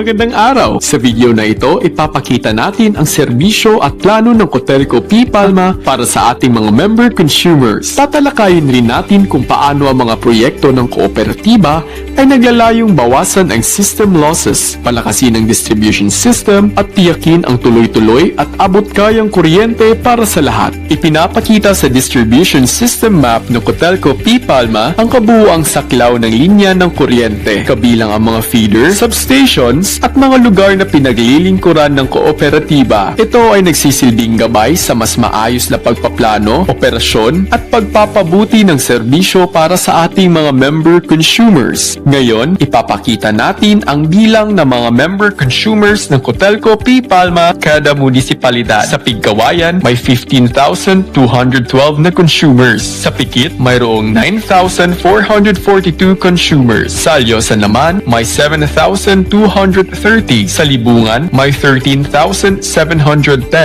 Magandang araw! Sa video na ito, ipapakita natin ang serbisyo at plano ng Cotelco P. Palma para sa ating mga member consumers. Tatalakayin rin natin kung paano ang mga proyekto ng kooperatiba ay naglalayong bawasan ang system losses, palakasin ang distribution system at tiyakin ang tuloy-tuloy at abot-kayang kuryente para sa lahat. Ipinapakita sa distribution system map ng Cotelco P. Palma ang kabuuang saklaw ng linya ng kuryente, kabilang ang mga feeder, substation, at mga lugar na pinaglilingkuran ng kooperatiba. Ito ay nagsisilbing gabay sa mas maayos na pagpaplano, operasyon at pagpapabuti ng serbisyo para sa ating mga member consumers. Ngayon, ipapakita natin ang bilang ng mga member consumers ng Cotelco P. Palma kada munisipalidad. Sa Pigkawayan, may 15,212 na consumers. Sa Pikit, mayroong 9,442 consumers. Sa Alyosan naman, may 7,230. Sa Libungan, may 13,710.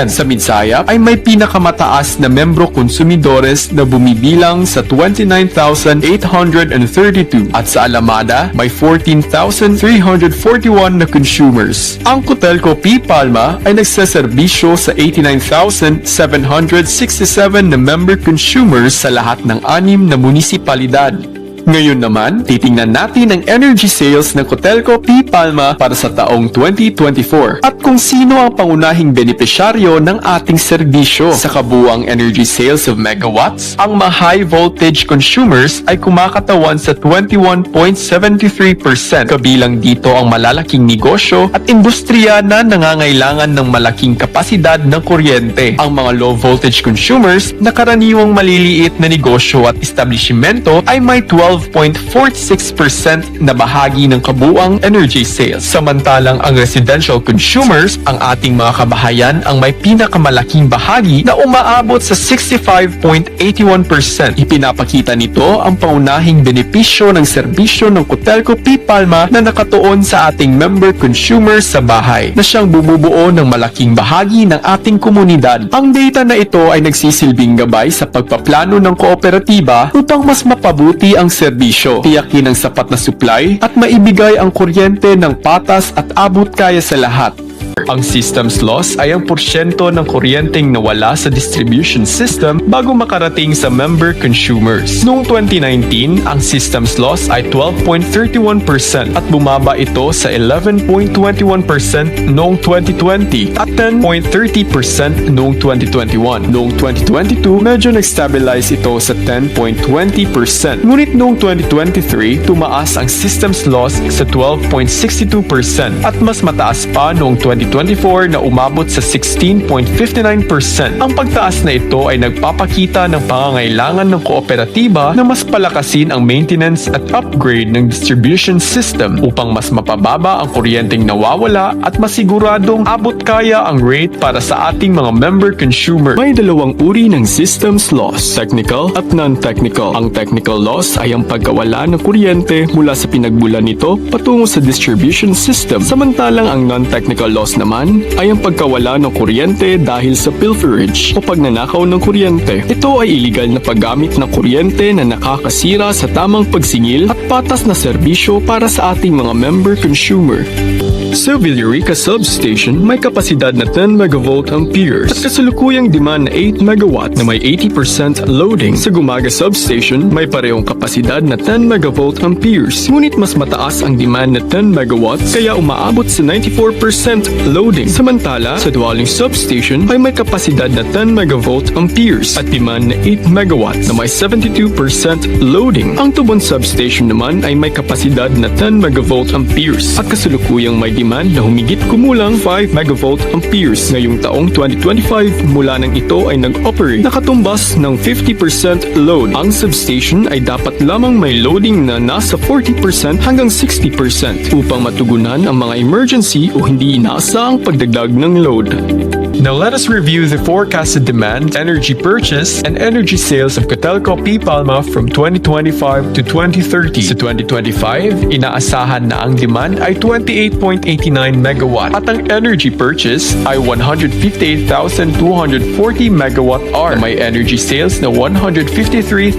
Sa Midsayap ay may pinakamataas na membro konsumidores na bumibilang sa 29,832. At sa Alamada, may 14,341 na consumers. Ang Cotelco P. Palma ay nagseserbisyo sa 89,767 na member consumers sa lahat ng 6 na munisipalidad. Ngayon naman, titingnan natin ang energy sales ng Cotelco P. Palma para sa taong 2024 at kung sino ang pangunahing benepisyaryo ng ating serbisyo. Sa kabuuang energy sales of megawatts, ang mga high voltage consumers ay kumakatawan sa 21.73%. Kabilang dito ang malalaking negosyo at industriya na nangangailangan ng malaking kapasidad ng kuryente. Ang mga low voltage consumers na karaniwang maliliit na negosyo at establishmento ay may 12.46% na bahagi ng kabuuang energy sales. Samantalang ang residential consumers, ang ating mga kabahayan, ang may pinakamalaking bahagi na umaabot sa 65.81%. Ipinapakita nito ang paunahing benepisyo ng serbisyo ng Cotelco P. Palma na nakatuon sa ating member consumers sa bahay, na siyang bumubuo ng malaking bahagi ng ating komunidad. Ang data na ito ay nagsisilbing gabay sa pagpaplano ng kooperatiba upang mas mapabuti ang serbisyo, tiyakin ang sapat na supply at maibigay ang kuryente ng patas at abot kaya sa lahat. Ang systems loss ay ang porsyento ng kuryenteng nawala sa distribution system bago makarating sa member consumers. Noong 2019, ang systems loss ay 12.31% at bumaba ito sa 11.21% noong 2020 at 10.30% noong 2021. Noong 2022, medyo nag-stabilize ito sa 10.20%. Ngunit noong 2023, tumaas ang systems loss sa 12.62% at mas mataas pa noong 2024 na umabot sa 16.59%. Ang pagtaas na ito ay nagpapakita ng pangangailangan ng kooperatiba na mas palakasin ang maintenance at upgrade ng distribution system upang mas mapababa ang kuryenteng nawawala at masiguradong abot kaya ang rate para sa ating mga member consumer. May dalawang uri ng systems loss, technical at non-technical. Ang technical loss ay ang pagkawala ng kuryente mula sa pinagbulan nito patungo sa distribution system. Samantalang ang non-technical loss naman ay ang pagkawala ng kuryente dahil sa pilferage o pagnanakaw ng kuryente. Ito ay iligal na paggamit ng kuryente na nakakasira sa tamang pagsingil at patas na serbisyo para sa ating mga member consumer. Sa Villarica Substation, may kapasidad na 10 MV amperes at kasalukuyang demand na 8 MW na may 80% loading. Sa Gumaga Substation, may parehong kapasidad na 10 MV amperes, ngunit mas mataas ang demand na 10 MW kaya umaabot sa 94% loading. Samantala, sa Dualing Substation ay may kapasidad na 10 MV amperes at demand na 8 MW na may 72% loading. Ang Tubon Substation naman ay may kapasidad na 10 MV amperes at kasalukuyang may demand na humigit kumulang 5 MV amperes. Ngayong taong 2025, mula nang ito ay nag-operate, nakatumbas ng 50% load. Ang substation ay dapat lamang may loading na nasa 40% hanggang 60% upang matugunan ang mga emergency o hindi inaasahang pagdagdag ng load. Now let us review the forecasted demand, energy purchase, and energy sales of Cotelco P. Palma from 2025 to 2030. Sa 2025, inaasahan na ang demand ay 28.89 megawatt at ang energy purchase ay 158,240 megawatt hour na may energy sales na 153,410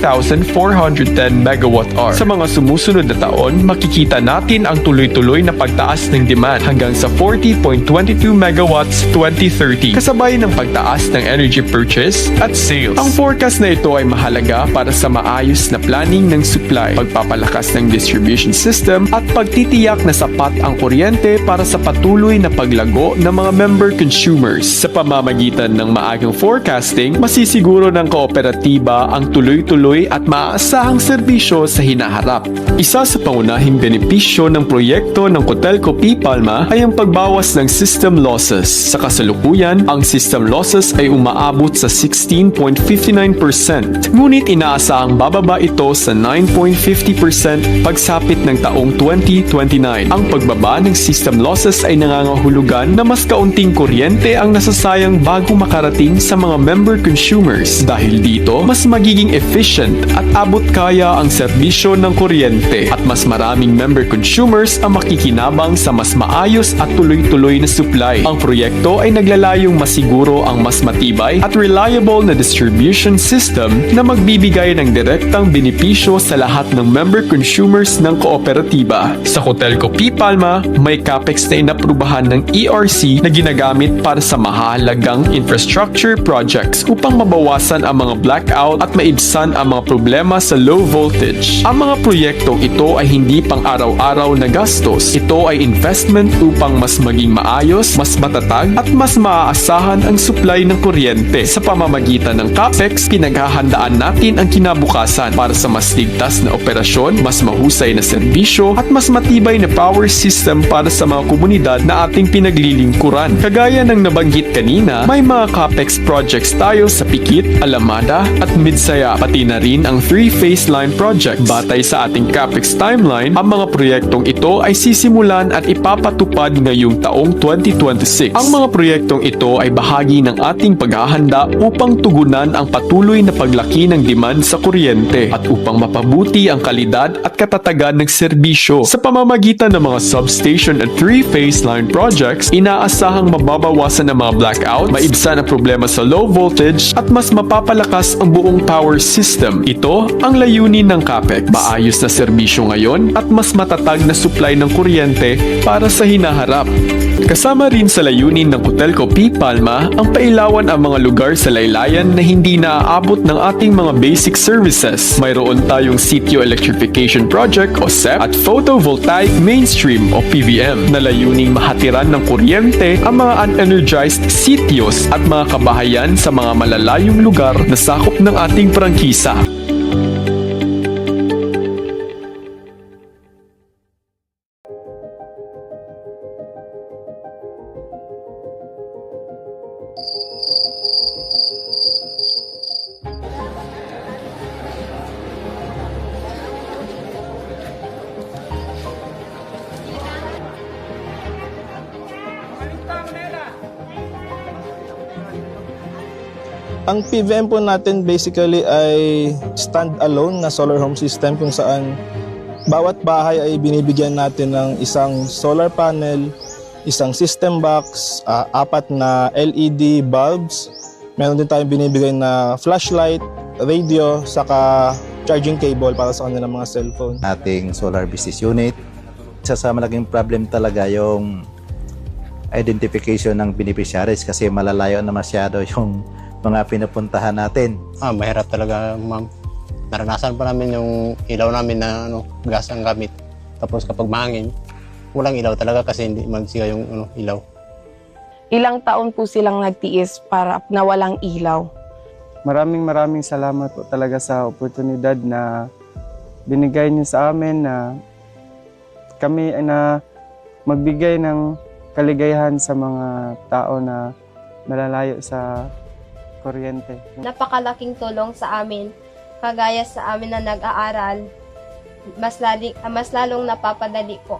megawatt hour. Sa mga sumusunod na taon, makikita natin ang tuloy-tuloy na pagtaas ng demand hanggang sa 40.22 megawatts 2030 kasabay ng pagtaas ng energy purchase at sales. Ang forecast na ito ay mahalaga para sa maayos na planning ng supply, pagpapalakas ng distribution system at pagtitiyak na sapat ang kuryente para sa patuloy na paglago ng mga member consumers. Sa pamamagitan ng maagang forecasting, masisiguro ng kooperatiba ang tuloy-tuloy at maaasahang serbisyo sa hinaharap. Isa sa pangunahing benepisyo ng proyekto ng Cotelco P. Palma ay ang pagbawas ng system losses. Sa kasalukuyan, ang system losses ay umaabot sa 16.59%. Ngunit inaasahang bababa ito sa 9.50% pagsapit ng taong 2029. Ang pagbaba ng system losses ay nangangahulugan na mas kaunting kuryente ang nasasayang bago makarating sa mga member consumers. Dahil dito, mas magiging efficient at abot kaya ang serbisyo ng kuryente at mas maraming member consumers ang makikinabang sa mas maayos at tuloy-tuloy na supply. Ang proyekto ay naglalayong masiguro ang mas matibay at reliable na distribution system na magbibigay ng direktang benepisyo sa lahat ng member consumers ng kooperatiba. Sa Cotelco P. Palma, may capex na inaprubahan ng ERC na ginagamit para sa mahalagang infrastructure projects upang mabawasan ang mga blackout at maibsan ang mga problema sa low voltage. Ang mga proyektong ito ay hindi pang araw-araw na gastos. Ito ay investment upang mas maging maayos, mas matatag at mas maaasahan ang supply ng kuryente. Sa pamamagitan ng CAPEX, pinaghahandaan natin ang kinabukasan para sa mas ligtas na operasyon, mas mahusay na serbisyo at mas matibay na power system para sa mga komunidad na ating pinaglilingkuran. Kagaya ng nabanggit kanina, may mga CAPEX projects tayo sa Pikit, Alamada at Midsaya, pati na rin ang 3-phase line projects. Batay sa ating CAPEX timeline, ang mga proyektong ito ay sisimulan at ipapatupad ngayong taong 2026. Ang mga proyektong ito ay bahagi ng ating paghahanda upang tugunan ang patuloy na paglaki ng demand sa kuryente at upang mapabuti ang kalidad at katatagan ng serbisyo. Sa pamamagitan ng mga substation at 3-phase line projects, inaasahang mababawasan ang mga blackout, maibsan ang problema sa low voltage at mas mapapalakas ang buong power system. Ito ang layunin ng CAPEX. Maayos na serbisyo ngayon at mas matatag na supply ng kuryente para sa hinaharap. Kasama rin sa layunin ng Cotelco P. Palma ang pailawan ang mga lugar sa laylayan na hindi naaabot ng ating mga basic services. Mayroon tayong Sitio Electrification Project o SEP at Photovoltaic Mainstream o PVM na layuning mahatiran ng kuryente ang mga unenergized sitios at mga kabahayan sa mga malalayong lugar na sakop ng ating prangkisa. Ang PVM po natin basically ay stand-alone na solar home system kung saan bawat bahay ay binibigyan natin ng isang solar panel, isang system box, 4 na LED bulbs. Meron din tayong binibigay na flashlight, radio, saka charging cable para sa kanilang mga cellphone. Ating solar business unit. Isa sa malaking problem talaga yung identification ng beneficiaries kasi malalayo na masyado yung mga pinupuntahan natin. Mahirap talaga, ma'am. Naranasan pa namin yung ilaw namin na gas ang gamit. Tapos kapag mahangin, walang ilaw talaga kasi hindi magsiga yung ilaw. Ilang taon po silang nagtiis para na walang ilaw. Maraming salamat po talaga sa oportunidad na binigay niyo sa amin na kami na magbigay ng kaligayahan sa mga tao na malalayo sa kuryente. Napakalaking tulong sa amin, kagaya sa amin na nag-aaral, mas lalong napapadali po.